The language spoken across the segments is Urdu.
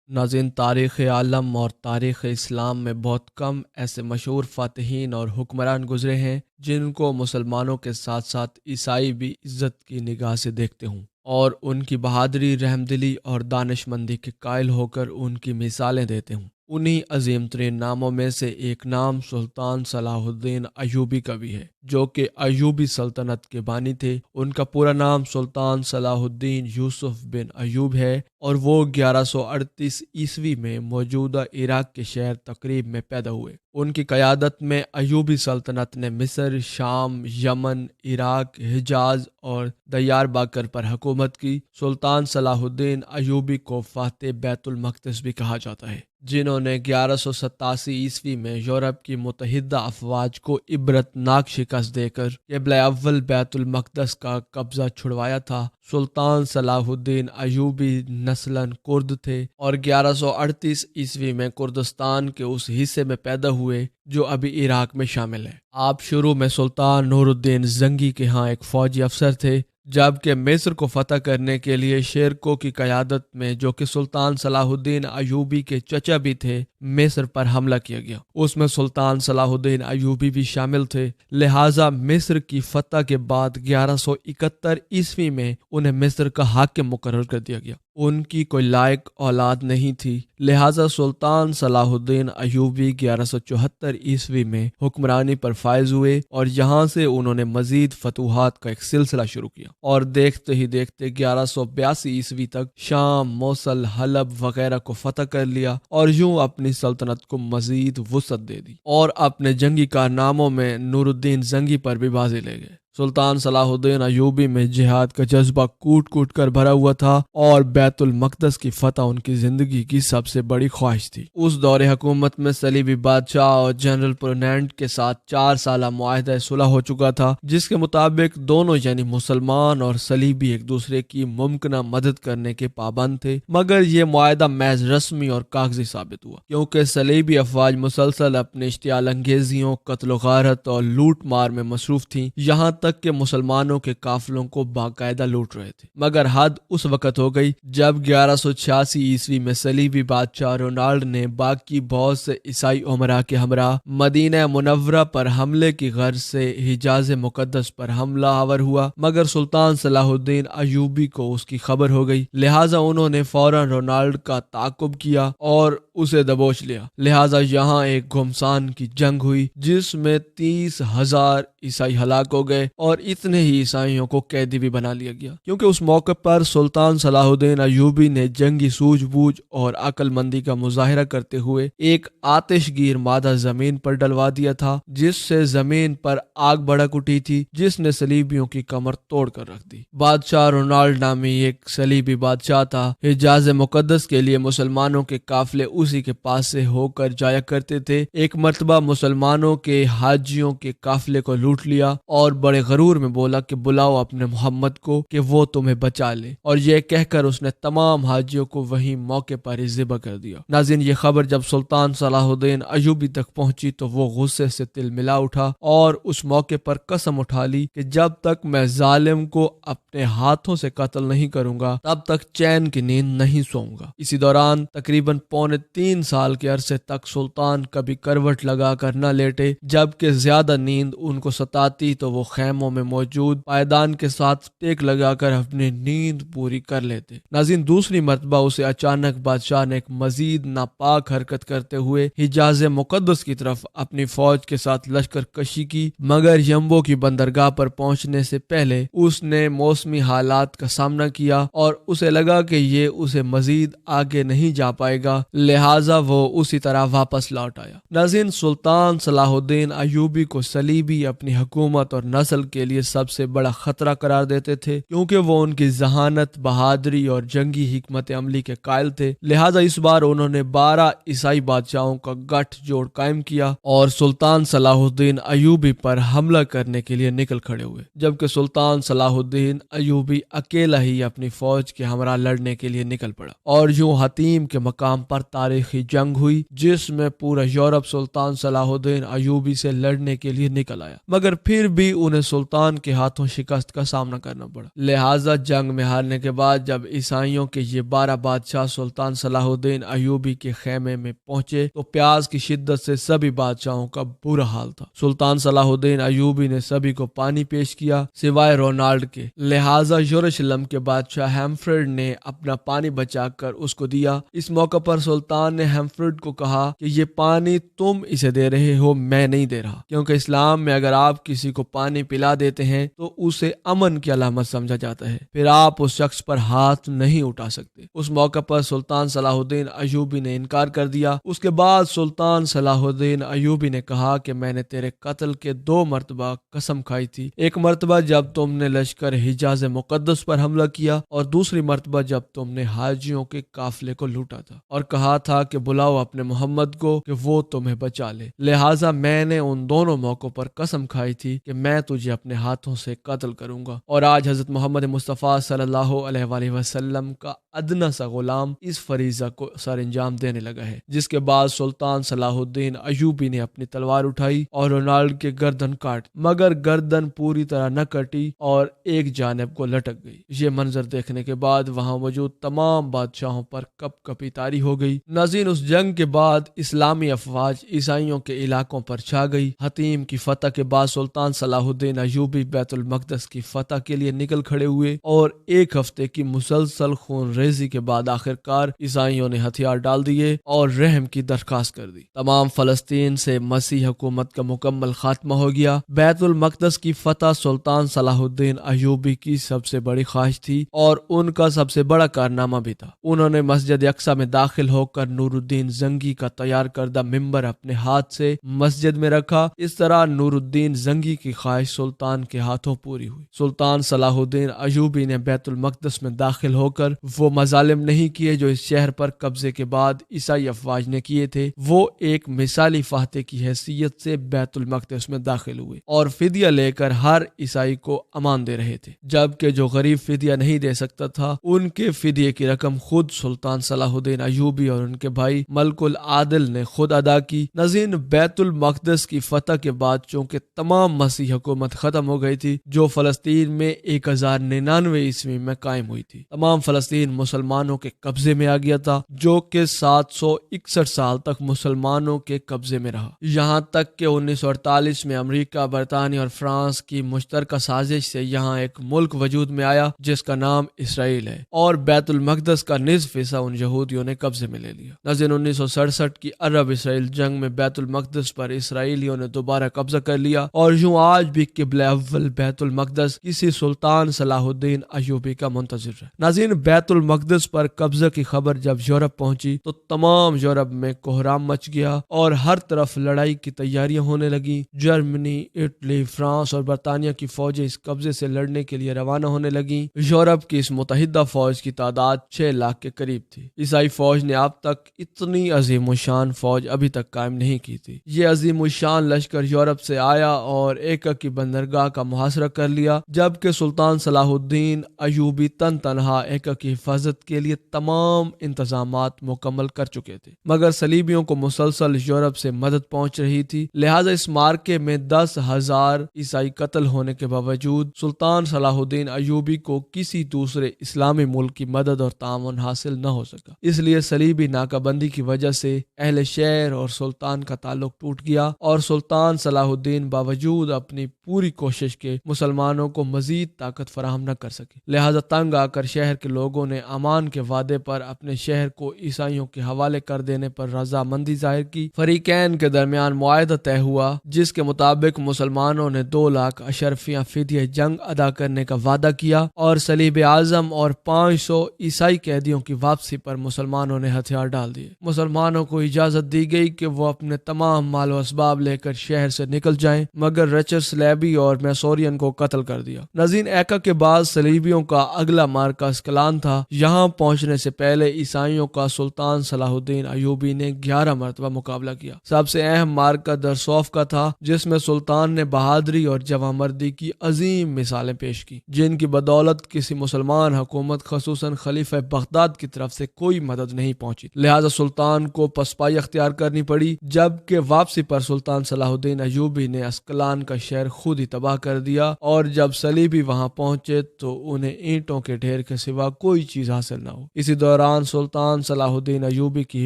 ناظرین، تاریخ عالم اور تاریخ اسلام میں بہت کم ایسے مشہور فاتحین اور حکمران گزرے ہیں جن کو مسلمانوں کے ساتھ ساتھ عیسائی بھی عزت کی نگاہ سے دیکھتے ہوں اور ان کی بہادری، رحمدلی اور دانش مندی کے قائل ہو کر ان کی مثالیں دیتے ہوں۔ انہی عظیم ترین ناموں میں سے ایک نام سلطان صلاح الدین ایوبی کا بھی ہے، جو کہ ایوبی سلطنت کے بانی تھے۔ ان کا پورا نام سلطان صلاح الدین یوسف بن ایوب ہے اور وہ 1138 میں موجودہ عراق کے شہر تقریب میں پیدا ہوئے۔ ان کی قیادت میں ایوبی سلطنت نے مصر، شام، یمن، عراق، حجاز اور دیار باکر پر حکومت کی۔ سلطان صلاح الدین ایوبی کو فاتح بیت المقدس بھی کہا جاتا ہے، جنہوں نے 1187 میں یورپ کی متحدہ افواج کو عبرتناک شکست دے کر قبلہ اول بیت المقدس کا قبضہ چھڑوایا تھا۔ سلطان صلاح الدین ایوبی نسلاً کرد تھے اور 1138 میں کردستان کے اس حصے میں پیدا ہوئے جو ابھی عراق میں شامل ہے۔ آپ شروع میں سلطان نور الدین زنگی کے ہاں ایک فوجی افسر تھے، جبکہ مصر کو فتح کرنے کے لیے شیرکو کی قیادت میں، جو کہ سلطان صلاح الدین ایوبی کے چچا بھی تھے، مصر پر حملہ کیا گیا۔ اس میں سلطان صلاح الدین ایوبی بھی شامل تھے، لہٰذا مصر کی فتح کے بعد 1171 میں انہیں مصر کا حاکم مقرر کر دیا گیا۔ ان کی کوئی لائق اولاد نہیں تھی، لہٰذا سلطان صلاح الدین ایوبی 1174 میں حکمرانی پر فائز ہوئے اور یہاں سے انہوں نے مزید فتوحات کا ایک سلسلہ شروع کیا اور دیکھتے ہی دیکھتے 1182 تک شام، موصل، حلب وغیرہ کو فتح کر لیا اور یوں اپنی سلطنت کو مزید وسعت دے دی اور اپنے جنگی کارناموں میں نور الدین زنگی پر بھی بازی لے گئے۔ سلطان صلاح الدین ایوبی میں جہاد کا جذبہ کوٹ کوٹ کر بھرا ہوا تھا اور بیت المقدس کی فتح ان کی زندگی کی سب سے بڑی خواہش تھی۔ اس دور حکومت میں صلیبی بادشاہ اور جنرل پرونینٹ کے ساتھ 4 سالہ معاہدہ صلح ہو چکا تھا، جس کے مطابق دونوں یعنی مسلمان اور صلیبی ایک دوسرے کی ممکنہ مدد کرنے کے پابند تھے، مگر یہ معاہدہ محض رسمی اور کاغذی ثابت ہوا کیونکہ صلیبی افواج مسلسل اپنے اشتعال انگیزیوں، قتل و غارت اور لوٹ مار میں مصروف تھیں، یہاں تک کہ مسلمانوں کے قافلوں کو باقاعدہ لوٹ رہے تھے۔ مگر حد اس وقت ہو گئی جب 1186 میں صلیبی بادشاہ رونالڈ نے باقی بہت سے عیسائی امراء کے ہمراہ مدینہ منورہ پر حملے کی غرض سے حجاز مقدس پر حملہ آور ہوا، مگر سلطان صلاح الدین ایوبی کو اس کی خبر ہو گئی، لہٰذا انہوں نے فوراً رونالڈ کا تعاقب کیا اور اسے دبوچ لیا۔ لہٰذا یہاں ایک گھمسان کی جنگ ہوئی جس میں 30,000 عیسائی ہلاک ہو گئے اور اتنے ہی عیسائیوں کو قیدی بھی بنا لیا گیا، کیونکہ اس موقع پر سلطان صلاح الدین ایوبی نے جنگی سوجھ بوجھ اور عقل مندی کا مظاہرہ کرتے ہوئے ایک آتش گیر مادہ زمین پر ڈلوا دیا تھا، جس سے زمین پر آگ بھڑک اٹھی تھی، جس نے صلیبیوں کی کمر توڑ کر رکھ دی۔ بادشاہ رونالڈ نامی ایک صلیبی بادشاہ تھا۔ حجاز مقدس کے لیے مسلمانوں کے قافلے اسی کے پاس سے ہو کر جایا کرتے تھے۔ ایک مرتبہ مسلمانوں کے حاجیوں کے قافلے کو لوٹ لیا اور بڑے غرور میں بولا کہ بلاؤ اپنے محمد کو کہ وہ تمہیں بچا لے، اور یہ کہہ کر اس نے تمام حاجیوں کو وہیں موقع پر ہی ذبح کر دیا۔ ناظرین، یہ خبر جب سلطان صلاح الدین ایوبی تک پہنچی تو وہ غصے سے تل ملا اٹھا اور اس موقع پر قسم اٹھا لی کہ جب تک میں ظالم کو اپنے ہاتھوں سے قتل نہیں کروں گا تب تک چین کی نیند نہیں سوؤں گا۔ اسی دوران تقریباً 3.25 سال کے عرصے تک سلطان کبھی کروٹ لگا کر نہ لیٹے، جبکہ زیادہ نیند ان کو ستاتی تو وہ خیموں میں موجود پائیدان کے ساتھ ٹیک لگا کر اپنی نیند پوری کر لیتے۔ ناظرین، دوسری مرتبہ اسے اچانک بادشاہ نے ایک مزید ناپاک حرکت کرتے ہوئے حجاز مقدس کی طرف اپنی فوج کے ساتھ لشکر کشی کی، مگر یمبو کی بندرگاہ پر پہنچنے سے پہلے اس نے موسمی حالات کا سامنا کیا اور اسے لگا کہ یہ اسے مزید آگے نہیں جا پائے گا، لہٰذا وہ اسی طرح واپس لوٹ آیا۔ ناظرین، سلطان صلاح الدین ایوبی کو صلیبی اپنی حکومت اور نسل کے لیے سب سے بڑا خطرہ قرار دیتے تھے، کیونکہ وہ ان کی ذہانت، بہادری اور جنگی حکمت عملی کے قائل تھے۔ لہٰذا اس بار انہوں نے 12 عیسائی بادشاہوں کا گٹھ جوڑ قائم کیا اور سلطان صلاح الدین ایوبی پر حملہ کرنے کے لیے نکل کھڑے ہوئے، جبکہ سلطان صلاح الدین ایوبی اکیلا ہی اپنی فوج کے ہمراہ لڑنے کے لیے نکل پڑا اور یوں حطیم کے مقام پر تاریخی جنگ ہوئی جس میں پورا یورپ سلطان صلاح الدین ایوبی سے لڑنے کے لیے نکل آیا، مگر پھر بھی انہیں سلطان کے ہاتھوں شکست کا سامنا کرنا پڑا۔ لہٰذا جنگ میں ہارنے کے بعد جب عیسائیوں کے یہ 12 بادشاہ سلطان صلاح الدین ایوبی کے خیمے میں پہنچے تو پیاس کی شدت سے سبھی بادشاہوں کا برا حال تھا۔ سلطان صلاح الدین ایوبی نے سبھی کو پانی پیش کیا سوائے رونالڈ کے، لہٰذا یروشلم کے بادشاہ ہیمفرڈ نے اپنا پانی بچا کر اس کو دیا۔ اس موقع پر سلطان نے ہیمفرڈ کو کہا کہ یہ پانی تم اسے دے رہے ہو، میں نہیں دے رہا، کیونکہ اسلام میں اگر آپ کسی کو پانی پلا دیتے ہیں تو اسے امن کی علامت سمجھا جاتا ہے، پھر آپ اس شخص پر ہاتھ نہیں اٹھا سکتے۔ اس موقع پر سلطان صلاح الدین ایوبی نے انکار کر دیا۔ اس کے بعد سلطان صلاح الدین ایوبی نے کہا کہ میں نے تیرے قتل کے 2 مرتبہ قسم کھائی تھی، ایک مرتبہ جب تم نے لشکر حجاز مقدس پر حملہ کیا اور دوسری مرتبہ جب تم نے حاجیوں کے قافلے کو لوٹا تھا اور کہا تھا کہ بلاؤ اپنے محمد کو کہ وہ تمہیں بچا لے، لہٰذا میں نے ان دونوں موقعوں پر قسم کھائی تھی کہ میں تجھے اپنے ہاتھوں سے قتل کروں گا۔ اور آج حضرت محمد مصطفیٰ صلی اللہ علیہ وآلہ وسلم کا ادنا سا غلام اس فریضہ کو سر انجام دینے لگا ہے، جس کے بعد سلطان صلاح الدین ایوبی نے اپنی تلوار اٹھائی اور رونالڈ کے گردن کاٹ، مگر گردن پوری طرح نہ کٹی اور ایک جانب کو لٹک گئی۔ یہ منظر دیکھنے کے بعد وہاں موجود تمام بادشاہوں پر کپ کپی طاری ہو گئی۔ ناظرین، اس جنگ کے بعد اسلامی افواج عیسائیوں کے علاقوں پر چھا گئی۔ حطیم کی فتح کے بعد سلطان صلاح الدین ایوبی بیت المقدس کی فتح کے لیے نکل کھڑے ہوئے اور ایک ہفتے کی مسلسل خون ریزی کے بعد آخرکار عیسائیوں نے ہتھیار ڈال دیے اور رحم کی درخواست کر دی۔ تمام فلسطین سے مسیح حکومت کا مکمل خاتمہ ہو گیا۔ بیت المقدس کی فتح سلطان صلاح الدین ایوبی کی سب سے بڑی خواہش تھی اور ان کا سب سے بڑا کارنامہ بھی تھا۔ انہوں نے مسجد اقصیٰ میں داخل ہو کر نور الدین زنگی کا تیار کردہ ممبر اپنے ہاتھ سے مسجد میں رکھا۔ اس طرح نور الدین زنگی کی خواہش سلطان کے ہاتھوں پوری ہوئی۔ سلطان صلاح الدین ایوبی نے بیت المقدس میں داخل ہو کر وہ مظالم نہیں کیے جو اس شہر پر قبضے کے بعد عیسائی افواج نے کیے تھے۔ وہ ایک مثالی فاتح کی حیثیت سے بیت المقدس میں داخل ہوئے اور فدیہ لے کر ہر عیسائی کو امان دے رہے تھے، جبکہ جو غریب فدیہ نہیں دے سکتا تھا ان کے فدیے کی رقم خود سلطان صلاح الدین ایوبی اور ان کے بھائی ملک العادل نے خود ادا کی۔ ناظرین، بیت المقدس کی فتح کے بعد چونکہ تمام مسیح حکومت ختم ہو گئی تھی جو فلسطین میں 1099 عیسوی میں قائم ہوئی تھی، تمام فلسطین مسلمانوں کے قبضے میں آ گیا تھا، جو کہ 761 سال تک مسلمانوں کے قبضے میں رہا، یہاں تک کہ 1948 میں امریکہ، برطانیہ اور فرانس کی مشترکہ سازش سے یہاں ایک ملک وجود میں آیا جس کا نام اسرائیل ہے، اور بیت المقدس کا نصف حصہ ان یہودیوں نے قبضے میں لے لیا۔ ناظرین، 1967 کی عرب اسرائیل جنگ میں بیت المقدس پر اسرائیلیوں نے دوبارہ قبضہ کر لیا اور یوں آج بھی قبلہ اول بیت المقدس کسی سلطان صلاح الدین ایوبی کا منتظر ہے۔ ناظرین، بیت المقدس پر قبضہ کی خبر جب یورپ پہنچی تو تمام یورپ میں کوہرام مچ گیا اور ہر طرف لڑائی کی تیاریاں ہونے لگیں۔ جرمنی، اٹلی، فرانس اور برطانیہ کی فوجیں اس قبضے سے لڑنے کے لیے روانہ ہونے لگیں۔ یورپ کی اس متحدہ فوج کی تعداد 6 لاکھ کے قریب تھی۔ عیسائی فوج نے اب تک اتنی عظیم الشان فوج ابھی تک قائم نہیں کی تھی۔ یہ عظیم الشان لشکر یورپ سے آیا اور ایکا کی بندرگاہ کا محاصرہ کر لیا، جبکہ سلطان صلاح الدین ایوبی تنہا ایکا کی حفاظت کے لیے تمام انتظامات مکمل کر چکے تھے، مگر صلیبیوں کو مسلسل یورپ سے مدد پہنچ رہی تھی، لہٰذا اس مارکے میں 10,000 عیسائی قتل ہونے کے باوجود سلطان صلاح الدین ایوبی کو کسی دوسرے اسلامی ملک کی مدد اور تعاون حاصل نہ ہو سکا۔ اس لیے صلیبی ناکہ بندی کی وجہ سے اہل شہر اور سلطان کا تعلق ٹوٹ گیا اور سلطان صلاح الدین باوجود اپنی پوری کوشش کے مسلمانوں کو مزید طاقت فراہم نہ کر سکے، لہٰذا تنگ آ کر شہر کے لوگوں نے امان کے وعدے پر اپنے شہر کو عیسائیوں کے حوالے کر دینے پر رضامندی ظاہر کی۔ فریقین کے درمیان معاہدہ طے ہوا جس کے مطابق مسلمانوں نے 2 لاکھ اشرفیہ فدیہ جنگ ادا کرنے کا وعدہ کیا اور صلیب اعظم اور 500 عیسائی قیدیوں کی واپسی پر مسلمانوں نے ہتھیار ڈال دیے۔ مسلمانوں کو اجازت دی گئی کہ وہ اپنے تمام مال و اسباب لے کر شہر سے نکل جائیں، مگر رچر سلیبی اور میسورین کو قتل کر دیا۔ ناظرین، ایکا کے بعد صلیبیوں کا اگلا مارکہ اسکلان تھا۔ یہاں پہنچنے سے پہلے عیسائیوں کا سلطان صلاح الدین ایوبی نے 11 مرتبہ مقابلہ کیا۔ سب سے اہم مارکہ درسوف کا تھا، جس میں سلطان نے بہادری اور جوانمردی کی عظیم مثالیں پیش کی، جن کی بدولت کسی مسلمان حکومت خصوصاً خلیفہ بغداد کی طرف سے کوئی مدد نہیں پہنچی، لہذا سلطان کو پسپائی اختیار کرنی پڑی، جبکہ واپسی پر سلطان صلاح الدین ایوبی نے اسکلان کا شہر خود وجود ہی تباہ کر دیا، اور جب صلیبی وہاں پہنچے تو انہیں اینٹوں کے ڈھیر کے سوا کوئی چیز حاصل نہ ہو۔ اسی دوران سلطان صلاح الدین ایوبی کی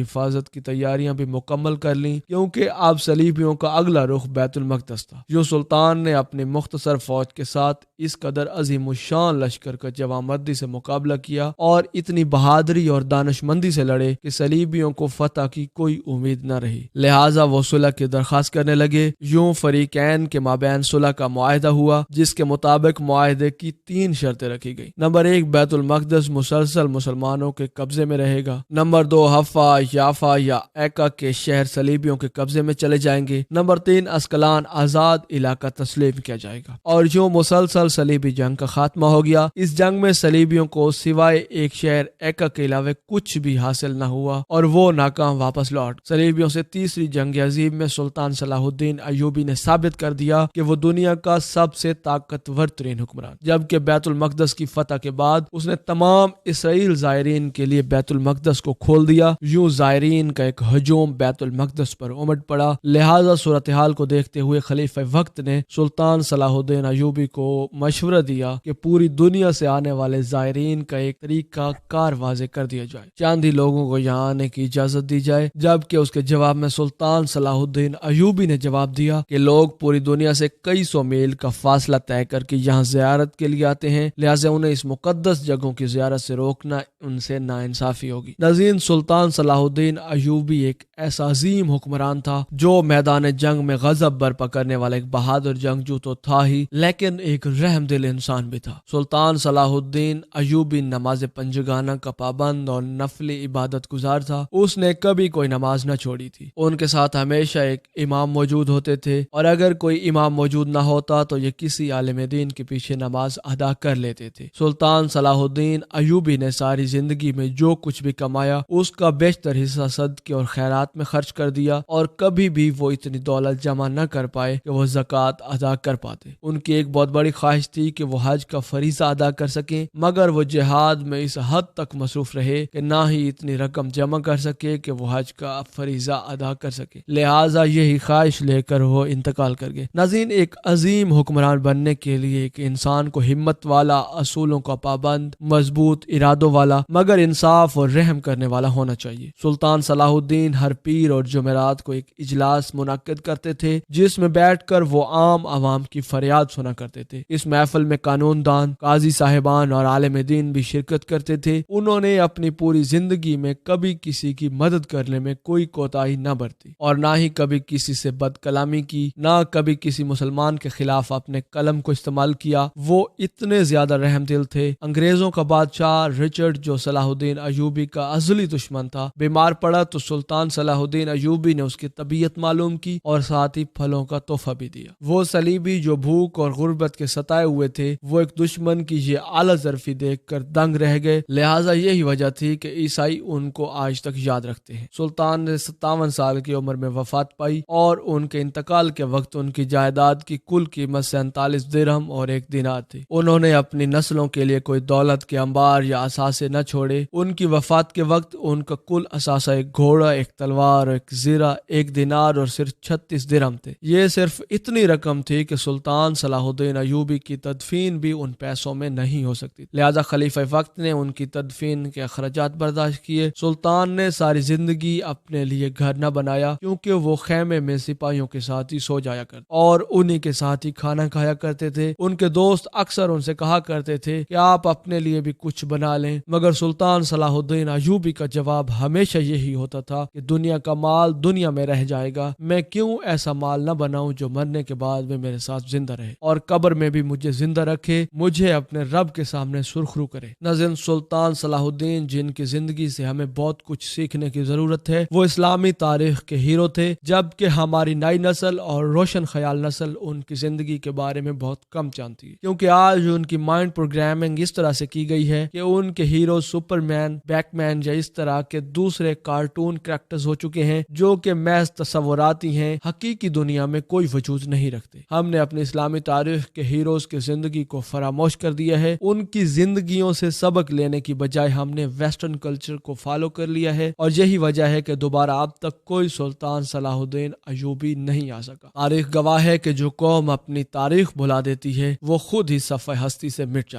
حفاظت کی تیاریاں بھی مکمل کر لیں، کیونکہ اب صلیبیوں کا اگلا رخ بیت المقدس تھا۔ یوں سلطان نے اپنی مختصر فوج کے ساتھ اس قدر عظیم الشان لشکر کا جوانمردی سے مقابلہ کیا اور اتنی بہادری اور دانش مندی سے لڑے کہ صلیبیوں کو فتح کی کوئی امید نہ رہی، لہٰذا وہ صلح کی درخواست کرنے لگے۔ یوں فریقین کے مابین صلح کا معاہدہ ہوا، جس کے مطابق معاہدے کی 3 شرطیں رکھی گئی۔ نمبر 1، بیت المقدس مسلسل مسلمانوں کے قبضے میں رہے گا۔ نمبر 2، حفا، یافا یا ایکا کے شہر صلیبیوں کے قبضے میں چلے جائیں گے۔ نمبر 3، اسکلان آزاد علاقہ تسلیم کیا جائے گا۔ اور جو مسلسل صلیبی جنگ کا خاتمہ ہو گیا۔ اس جنگ میں صلیبیوں کو سوائے ایک شہر ایکا کے علاوہ کچھ بھی حاصل نہ ہوا اور وہ ناکام واپس لوٹ۔ صلیبیوں سے تیسری جنگ عظیم میں سلطان صلاح الدین ایوبی نے ثابت کر دیا کہ وہ دنیا کا سب سے طاقتور ترین حکمران، جبکہ بیت المقدس کی فتح کے بعد اس نے تمام اسرائیل زائرین کے لیے بیت المقدس کو کھول دیا۔ یوں زائرین کا ایک ہجوم بیت المقدس پر امٹ پڑا، لہذا صورتحال کو دیکھتے ہوئے خلیفہ وقت نے سلطان صلاح الدین ایوبی کو مشورہ دیا کہ پوری دنیا سے آنے والے زائرین کا ایک طریقہ کار واضح کر دیا جائے، چند ہی لوگوں کو یہاں آنے کی اجازت دی جائے۔ جبکہ اس کے جواب میں سلطان صلاح الدین ایوبی نے جواب دیا کہ لوگ پوری دنیا سے کئی سو میل کا فاصلہ طے کر کے یہاں زیارت کے لیے آتے ہیں، لہٰذا انہیں اس مقدس جگہوں کی زیارت سے روکنا ان سے ناانصافی ہوگی۔ ناظرین، سلطان صلاح الدین ایوبی ایک ایسا عظیم حکمران تھا جو میدان جنگ میں غضب برپا کرنے والا ایک بہادر جنگجو تو تھا ہی، لیکن ایک رحم دل انسان بھی تھا۔ سلطان صلاح الدین ایوبی نماز پنجگانہ کا پابند اور نفلی عبادت گزار تھا۔ اس نے کبھی کوئی نماز نہ چھوڑی تھی۔ ان کے ساتھ ہمیشہ ایک امام موجود ہوتے تھے، اور اگر کوئی امام موجود نہ ہوتا تو یہ کسی عالم دین کے پیچھے نماز ادا کر لیتے تھے۔ سلطان صلاح الدین ایوبی نے ساری زندگی میں جو کچھ بھی کمایا اس کا بیشتر حصہ صدقے اور خیرات میں خرچ کر دیا، اور کبھی بھی وہ اتنی دولت جمع نہ کر پائے کہ وہ زکوٰۃ ادا کر پاتے۔ ان کی ایک بہت بڑی خواہش تھی کہ وہ حج کا فریضہ ادا کر سکیں، مگر وہ جہاد میں اس حد تک مصروف رہے کہ نہ ہی اتنی رقم جمع کر سکے کہ وہ حج کا فریضہ ادا کر سکے، لہٰذا یہی خواہش لے کر وہ انتقال کر گئے۔ ناظرین، ایک عظیم حکمران بننے کے لیے ایک انسان کو ہمت والا، اصولوں کا پابند، مضبوط ارادوں والا، مگر انصاف اور رحم کرنے والا ہونا چاہیے۔ سلطان صلاح الدین ہر پیر اور جمعرات کو ایک اجلاس منعقد کرتے تھے، جس میں بیٹھ کر وہ عام عوام کی فریاد سنا کرتے تھے۔ اس محفل میں قانون دان، قاضی صاحبان اور عالم دین بھی شرکت کرتے تھے۔ انہوں نے اپنی پوری زندگی میں کبھی کسی کی مدد کرنے میں کوئی کوتاہی نہ برتی، اور نہ ہی کبھی کسی سے بد کلامی کی، نہ کبھی کسی مسلمان کے خلاف اپنے قلم کو استعمال کیا۔ وہ اتنے زیادہ رحم دل تھے۔ انگریزوں کا بادشاہ رچرڈ، جو صلاح الدین ایوبی کا ازلی دشمن تھا، بیمار پڑا تو سلطان صلاح الدین ایوبی نے اس کی طبیعت معلوم کی اور ساتھ ہی پھلوں کا تحفہ بھی دیا۔ وہ صلیبی جو بھوک اور غربت کے ستائے ہوئے تھے، وہ ایک دشمن کی یہ اعلیٰ ظرفی دیکھ کر دنگ رہ گئے، لہٰذا یہی وجہ تھی کہ عیسائی ان کو آج تک یاد رکھتے ہیں۔ سلطان نے 57 سال کی عمر میں وفات پائی، اور ان کے انتقال کے وقت ان کی جائیداد کی کل قیمت 47 درہم اور 1 دینار تھی۔ انہوں نے اپنی نسلوں کے لیے کوئی دولت کے انبار یا اثاثے نہ چھوڑے۔ ان کی وفات کے وقت ان کا کل اثاثہ ایک گھوڑا، ایک تلوار، ایک زرہ، 1 دینار اور صرف 36 درہم تھے۔ یہ صرف اتنی رقم تھی کہ سلطان صلاح الدین ایوبی کی تدفین بھی ان پیسوں میں نہیں ہو سکتی، لہذا خلیفہ وقت نے ان کی تدفین کے اخراجات برداشت کیے۔ سلطان نے ساری زندگی اپنے لیے گھر نہ بنایا، کیونکہ وہ خیمے میں سپاہیوں کے ساتھ ہی سو جایا کرتے اور انہی کے ساتھ ہی کھانا کھایا کرتے تھے۔ ان کے دوست اکثر ان سے کہا کرتے تھے کہ آپ اپنے لیے بھی کچھ بنا لیں، مگر سلطان صلاح الدین ایوبی کا جواب ہمیشہ یہی ہوتا تھا کہ دنیا کا مال دنیا میں رہ جائے گا، میں کیوں ایسا مال نہ بناؤں جو مرنے کے بعد میں میرے ساتھ زندہ رہے اور قبر میں بھی مجھے زندہ رکھے، مجھے اپنے رب کے سامنے سرخرو کرے۔ ناظرین، سلطان صلاح الدین جن کی زندگی سے ہمیں بہت کچھ سیکھنے کی ضرورت ہے، وہ اسلامی تاریخ کے ہیرو تھے، جبکہ ہماری نئی نسل اور روشن خیال نسل ان کی زندگی کے بارے میں بہت کم جانتی ہے، کیونکہ آج ان کی مائنڈ پروگرامنگ اس طرح سے کی گئی ہے کہ ان کے ہیرو سپر مین، بیک مین یا اس طرح کے دوسرے کارٹون کریکٹرز ہو چکے ہیں جو کہ محض تصوراتی ہیں، حقیقی دنیا میں کوئی وجود نہیں رکھتے۔ ہم نے اپنی اسلامی تاریخ کے ہیروز کی زندگی کو فراموش کر دیا ہے، ان کی زندگیوں سے سبق لینے کی بجائے ہم نے ویسٹرن کلچر کو فالو کر لیا ہے، اور یہی وجہ ہے کہ دوبارہ اب تک کوئی سلطان صلاح الدین ایوبی نہیں آ سکا۔ تاریخ گواہ ہے کہ جو قوم قوم اپنی تاریخ بھلا دیتی ہے وہ خود ہی صفحہ ہستی سے مٹ جاتی